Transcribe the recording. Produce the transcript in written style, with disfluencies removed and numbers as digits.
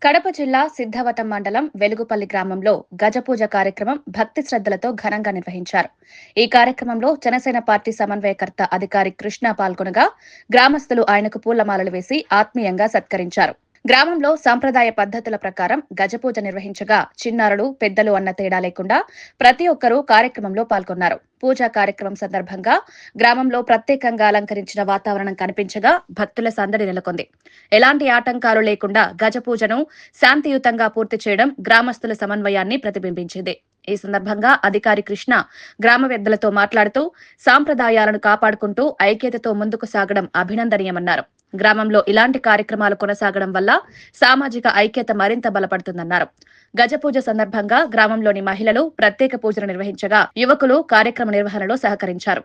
కడప జిల్లా సిద్ధవటం మండలం వెలుగుపల్లి గ్రామంలో గజపూజ కార్యక్రమం భక్తి శ్రద్దలతో ఘనంగా నిర్వహించారు. ఈ కార్యక్రమంలో జనసేన పార్టీ సమన్వయకర్త అధికారి కృష్ణ పాల్గొనగా గ్రామస్తులు ఆయనకు పూలమాలలు వేసి ఆత్మీయంగా సత్కరించారు. గ్రామంలో సంప్రదాయ పద్ధతుల ప్రకారం గజపూజ నిర్వహించగా చిన్నారులు పెద్దలు అన్న తేడా లేకుండా ప్రతి ఒక్కరూ కార్యక్రమంలో పాల్గొన్నారు. పూజా కార్యక్రమం సందర్భంగా గ్రామంలో ప్రత్యేకంగా అలంకరించిన వాతావరణం కనిపించగా భక్తుల సందడి నెలకొంది. ఎలాంటి ఆటంకాలు లేకుండా గజపూజను శాంతియుతంగా పూర్తి చేయడం గ్రామస్తుల సమన్వయాన్ని ప్రతిబింబించింది. ఈ సందర్భంగా అధికారి కృష్ణ గ్రామ పెద్దలతో మాట్లాడుతూ సాంప్రదాయాలను కాపాడుకుంటూ ఐక్యతతో ముందుకు సాగడం అభినందనీయమన్నారు. గ్రామంలో ఇలాంటి కార్యక్రమాలు కొనసాగడం వల్ల సామాజిక ఐక్యత మరింత బలపడుతుందన్నారు. గజపూజ సందర్భంగా గ్రామంలోని మహిళలు ప్రత్యేక పూజలు నిర్వహించగా యువకులు కార్యక్రమ నిర్వహణలో సహకరించారు.